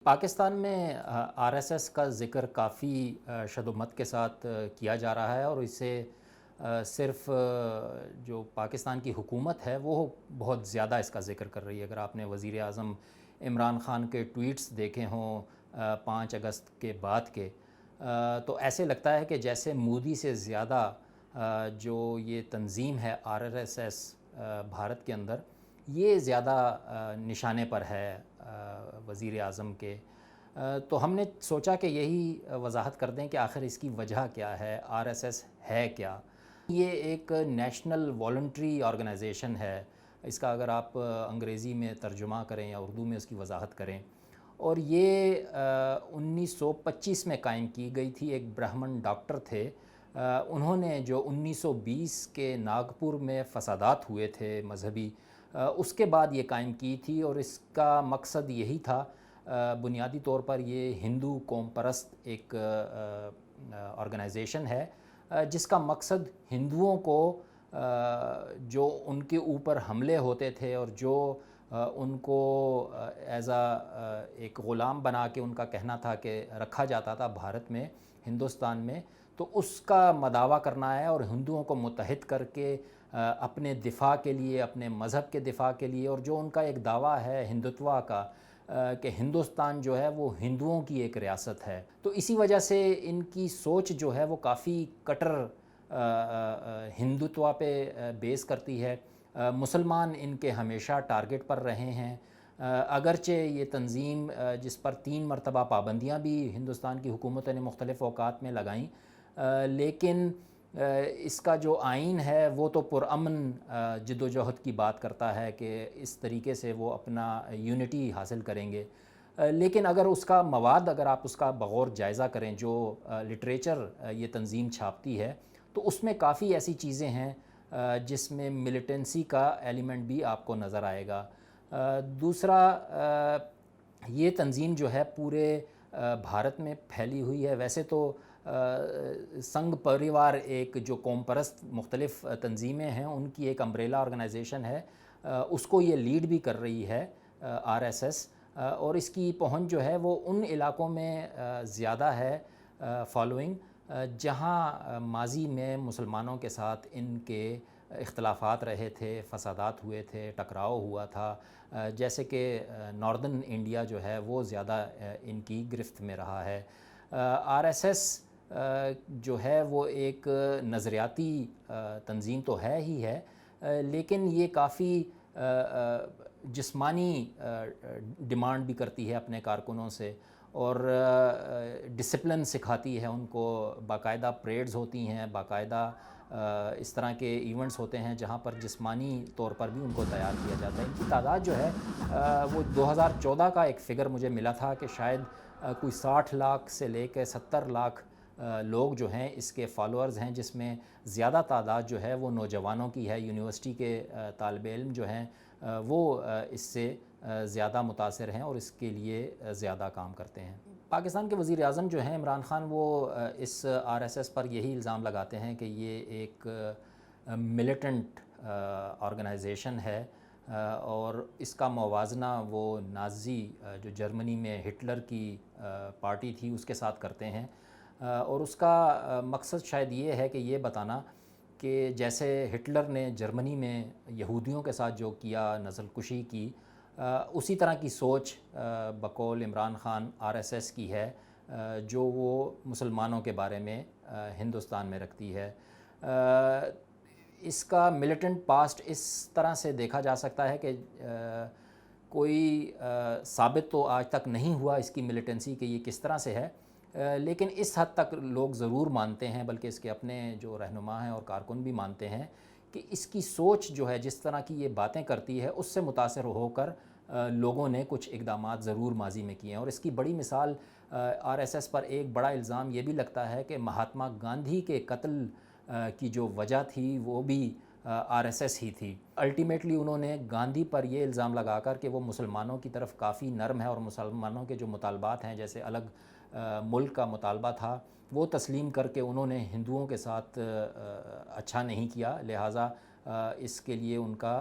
پاکستان میں R S S کا ذکر کافی شدت کے ساتھ کیا جا رہا ہے، اور اسے صرف جو پاکستان کی حکومت ہے وہ بہت زیادہ اس کا ذکر کر رہی ہے۔ اگر آپ نے وزیر اعظم عمران خان کے ٹویٹس دیکھے ہوں 5 اگست کے بعد کے، تو ایسے لگتا ہے کہ جیسے مودی سے زیادہ جو یہ تنظیم ہے آر ایس ایس بھارت کے اندر، یہ زیادہ نشانے پر ہے وزیر اعظم کے۔ تو ہم نے سوچا کہ یہی وضاحت کر دیں کہ آخر اس کی وجہ کیا ہے، آر ایس ایس ہے کیا۔ یہ ایک نیشنل والنٹری آرگنائزیشن ہے، اس کا اگر آپ انگریزی میں ترجمہ کریں یا اردو میں اس کی وضاحت کریں، اور یہ 1925 میں قائم کی گئی تھی۔ ایک برہمن ڈاکٹر تھے، انہوں نے جو 1920 کے ناگپور میں فسادات ہوئے تھے مذہبی، اس کے بعد یہ قائم کی تھی، اور اس کا مقصد یہی تھا۔ بنیادی طور پر یہ ہندو قوم پرست ایک آرگنائزیشن ہے، جس کا مقصد ہندوؤں کو جو ان کے اوپر حملے ہوتے تھے اور جو ان کو ایز ایک غلام بنا کے ان کا کہنا تھا کہ رکھا جاتا تھا بھارت میں، ہندوستان میں، تو اس کا مداوع کرنا ہے اور ہندوؤں کو متحد کر کے اپنے دفاع کے لیے، اپنے مذہب کے دفاع کے لیے، اور جو ان کا ایک دعویٰ ہے ہندوتوا کا کہ ہندوستان جو ہے وہ ہندوؤں کی ایک ریاست ہے، تو اسی وجہ سے ان کی سوچ جو ہے وہ کافی کٹر ہندوتوا پہ بیس کرتی ہے۔ مسلمان ان کے ہمیشہ ٹارگٹ پر رہے ہیں، اگرچہ یہ تنظیم جس پر 3 مرتبہ پابندیاں بھی ہندوستان کی حکومتوں نے مختلف اوقات میں لگائیں، لیکن اس کا جو آئین ہے وہ تو پرامن جد و جہد کی بات کرتا ہے کہ اس طریقے سے وہ اپنا یونٹی حاصل کریں گے۔ لیکن اگر اس کا مواد، اگر آپ اس کا بغور جائزہ کریں، جو لٹریچر یہ تنظیم چھاپتی ہے، تو اس میں کافی ایسی چیزیں ہیں جس میں ملیٹنسی کا ایلیمنٹ بھی آپ کو نظر آئے گا۔ دوسرا، یہ تنظیم جو ہے پورے بھارت میں پھیلی ہوئی ہے۔ ویسے تو سنگھ پریوار ایک جو قوم پرست مختلف تنظیمیں ہیں ان کی ایک امبریلا آرگنائزیشن ہے، اس کو یہ لیڈ بھی کر رہی ہے آر ایس ایس، اور اس کی پہنچ جو ہے وہ ان علاقوں میں زیادہ ہے فالوئنگ، جہاں ماضی میں مسلمانوں کے ساتھ ان کے اختلافات رہے تھے، فسادات ہوئے تھے، ٹکراؤ ہوا تھا، جیسے کہ ناردن انڈیا جو ہے وہ زیادہ ان کی گرفت میں رہا ہے۔ آر ایس ایس جو ہے وہ ایک نظریاتی تنظیم تو ہے ہی ہے، لیکن یہ کافی جسمانی ڈیمانڈ بھی کرتی ہے اپنے کارکنوں سے، اور ڈسپلن سکھاتی ہے ان کو۔ باقاعدہ پریڈز ہوتی ہیں، باقاعدہ اس طرح کے ایونٹس ہوتے ہیں جہاں پر جسمانی طور پر بھی ان کو تیار کیا جاتا ہے۔ ان کی تعداد جو ہے وہ 2014 کا ایک فگر مجھے ملا تھا کہ شاید کوئی 60 لاکھ سے لے کے 70 لاکھ لوگ جو ہیں اس کے فالوورز ہیں، جس میں زیادہ تعداد جو ہے وہ نوجوانوں کی ہے۔ یونیورسٹی کے طالب علم جو ہیں وہ اس سے زیادہ متاثر ہیں اور اس کے لیے زیادہ کام کرتے ہیں۔ پاکستان کے وزیر اعظم جو ہیں عمران خان، وہ اس آر ایس ایس پر یہی الزام لگاتے ہیں کہ یہ ایک ملیٹنٹ آرگنائزیشن ہے، اور اس کا موازنہ وہ نازی جو جرمنی میں ہٹلر کی پارٹی تھی اس کے ساتھ کرتے ہیں، اور اس کا مقصد شاید یہ ہے کہ یہ بتانا کہ جیسے ہٹلر نے جرمنی میں یہودیوں کے ساتھ جو کیا، نسل کشی کی، اسی طرح کی سوچ بقول Imran Khan R S S کی ہے، جو وہ مسلمانوں کے بارے میں ہندوستان میں رکھتی ہے۔ اس کا ملیٹنٹ پاسٹ اس طرح سے دیکھا جا سکتا ہے کہ کوئی ثابت تو آج تک نہیں ہوا اس کی ملیٹنسی کہ یہ کس طرح سے ہے، لیکن اس حد تک لوگ ضرور مانتے ہیں، بلکہ اس کے اپنے جو رہنما ہیں اور کارکن بھی مانتے ہیں کہ اس کی سوچ جو ہے، جس طرح کی یہ باتیں کرتی ہے، اس سے متاثر ہو کر لوگوں نے کچھ اقدامات ضرور ماضی میں کیے ہیں۔ اور اس کی بڑی مثال آر ایس ایس پر ایک بڑا الزام یہ بھی لگتا ہے کہ مہاتما گاندھی کے قتل کی جو وجہ تھی وہ بھی آر ایس ایس ہی تھی۔ الٹیمیٹلی انہوں نے گاندھی پر یہ الزام لگا کر کہ وہ مسلمانوں کی طرف کافی نرم ہے اور مسلمانوں کے جو مطالبات ہیں، جیسے الگ ملک کا مطالبہ تھا، وہ تسلیم کر کے انہوں نے ہندوؤں کے ساتھ اچھا نہیں کیا، لہٰذا اس کے لیے ان کا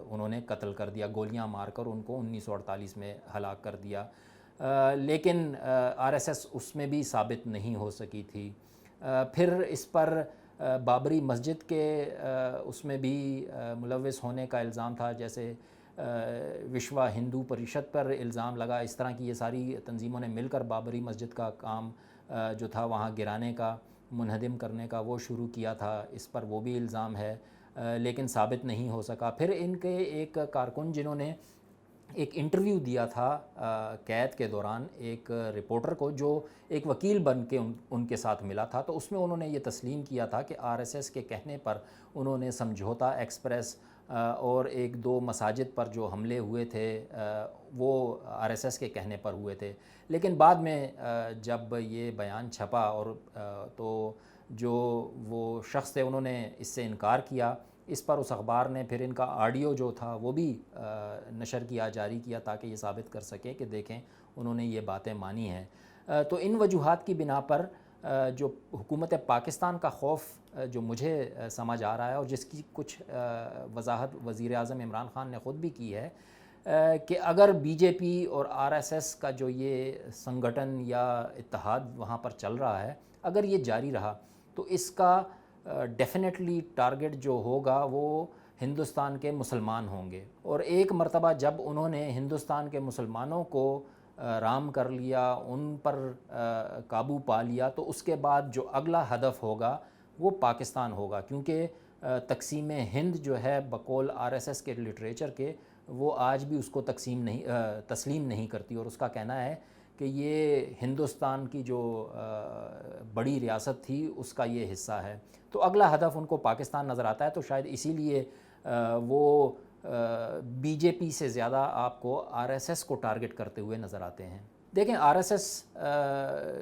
انہوں نے قتل کر دیا، گولیاں مار کر ان کو 1948 میں ہلاک کر دیا۔ لیکن RSS اس میں بھی ثابت نہیں ہو سکی تھی۔ پھر اس پر بابری مسجد کے اس میں بھی ملوث ہونے کا الزام تھا، جیسے وشوا ہندو پریشد پر الزام لگا۔ اس طرح کی یہ ساری تنظیموں نے مل کر بابری مسجد کا کام جو تھا وہاں گرانے کا، منہدم کرنے کا، وہ شروع کیا تھا۔ اس پر وہ بھی الزام ہے، لیکن ثابت نہیں ہو سکا۔ پھر ان کے ایک کارکن جنہوں نے ایک انٹرویو دیا تھا قید کے دوران ایک رپورٹر کو، جو ایک وکیل بن کے ان کے ساتھ ملا تھا، تو اس میں انہوں نے یہ تسلیم کیا تھا کہ RSS کے کہنے پر انہوں نے سمجھوتا ایکسپریس اور ایک دو مساجد پر جو حملے ہوئے تھے وہ RSS کے کہنے پر ہوئے تھے۔ لیکن بعد میں جب یہ بیان چھپا اور تو جو وہ شخص تھے انہوں نے اس سے انکار کیا۔ اس پر اس اخبار نے پھر ان کا آڈیو جو تھا وہ بھی نشر کیا، جاری کیا، تاکہ یہ ثابت کر سکیں کہ دیکھیں انہوں نے یہ باتیں مانی ہیں۔ تو ان وجوہات کی بنا پر جو حکومت پاکستان کا خوف جو مجھے سمجھ آ رہا ہے، اور جس کی کچھ وضاحت وزیر اعظم عمران خان نے خود بھی کی ہے، کہ اگر BJP اور RSS کا جو یہ سنگھٹن یا اتحاد وہاں پر چل رہا ہے، اگر یہ جاری رہا تو اس کا ڈیفینیٹلی ٹارگٹ جو ہوگا وہ ہندوستان کے مسلمان ہوں گے۔ اور ایک مرتبہ جب انہوں نے ہندوستان کے مسلمانوں کو رام کر لیا، ان پر قابو پا لیا، تو اس کے بعد جو اگلا ہدف ہوگا وہ پاکستان ہوگا، کیونکہ تقسیم ہند جو ہے بقول RSS کے لٹریچر کے، وہ آج بھی اس کو تسلیم نہیں کرتی، اور اس کا کہنا ہے کہ یہ ہندوستان کی جو بڑی ریاست تھی اس کا یہ حصہ ہے۔ تو اگلا ہدف ان کو پاکستان نظر آتا ہے، تو شاید اسی لیے وہ BJP سے زیادہ آپ کو RSS کو ٹارگٹ کرتے ہوئے نظر آتے ہیں۔ دیکھیں RSS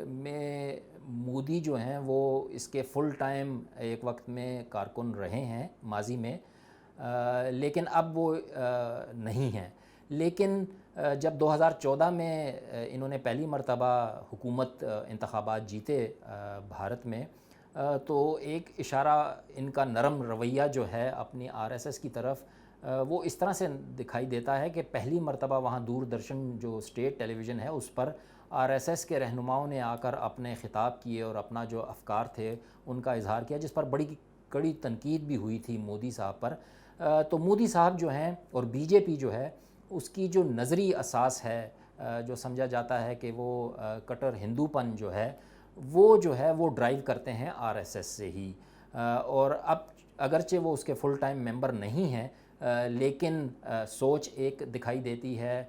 میں مودی جو ہیں وہ اس کے فل ٹائم ایک وقت میں کارکن رہے ہیں ماضی میں، لیکن اب وہ نہیں ہیں۔ لیکن جب 2014 میں انہوں نے پہلی مرتبہ حکومت انتخابات جیتے بھارت میں، تو ایک اشارہ ان کا نرم رویہ جو ہے اپنی RSS کی طرف، وہ اس طرح سے دکھائی دیتا ہے کہ پہلی مرتبہ وہاں دوردرشن جو اسٹیٹ ٹیلی ویژن ہے اس پر RSS کے رہنماؤں نے آ کر اپنے خطاب کیے اور اپنا جو افکار تھے ان کا اظہار کیا، جس پر بڑی کڑی تنقید بھی ہوئی تھی مودی صاحب پر۔ تو مودی صاحب جو ہیں اور BJP جو ہے، اس کی جو نظری اساس ہے، جو سمجھا جاتا ہے کہ وہ کٹر ہندو پن جو ہے وہ ڈرائیو کرتے ہیں RSS سے ہی۔ اور اب اگرچہ وہ اس کے فل ٹائم ممبر نہیں ہیں، لیکن سوچ ایک دکھائی دیتی ہے۔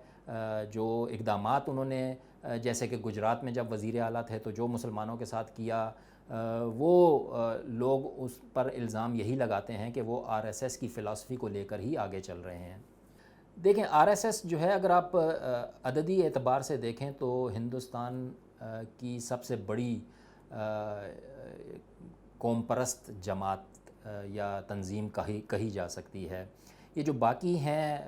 جو اقدامات انہوں نے جیسے کہ گجرات میں جب وزیر اعلیٰ تھے تو جو مسلمانوں کے ساتھ کیا، وہ لوگ اس پر الزام یہی لگاتے ہیں کہ وہ RSS کی فلسفی کو لے کر ہی آگے چل رہے ہیں۔ دیکھیں RSS جو ہے، اگر آپ عددی اعتبار سے دیکھیں تو ہندوستان کی سب سے بڑی قوم پرست جماعت یا تنظیم کہی جا سکتی ہے۔ یہ جو باقی ہیں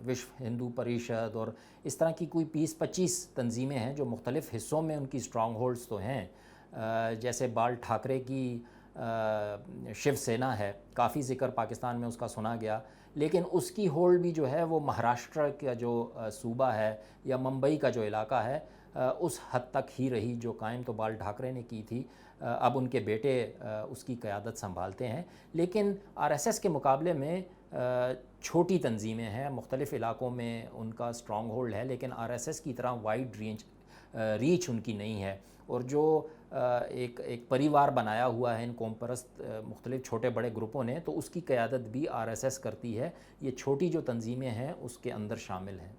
وشو ہندو پریشد اور اس طرح کی کوئی 20-25 تنظیمیں ہیں جو مختلف حصوں میں ان کی اسٹرانگ ہولڈز تو ہیں، جیسے بال ٹھاکرے کی شیو سینا ہے، کافی ذکر پاکستان میں اس کا سنا گیا، لیکن اس کی ہولڈ بھی جو ہے وہ مہاراشٹر کا جو صوبہ ہے یا ممبئی کا جو علاقہ ہے اس حد تک ہی رہی، جو قائم تو بال ٹھاکرے نے کی تھی۔ اب ان کے بیٹے اس کی قیادت سنبھالتے ہیں، لیکن RSS کے مقابلے میں چھوٹی تنظیمیں ہیں، مختلف علاقوں میں ان کا اسٹرانگ ہولڈ ہے، لیکن RSS کی طرح وائڈ ریچ ان کی نہیں ہے۔ اور جو ایک پریوار بنایا ہوا ہے ان قوم پرست مختلف چھوٹے بڑے گروپوں نے، تو اس کی قیادت بھی RSS کرتی ہے۔ یہ چھوٹی جو تنظیمیں ہیں اس کے اندر شامل ہیں۔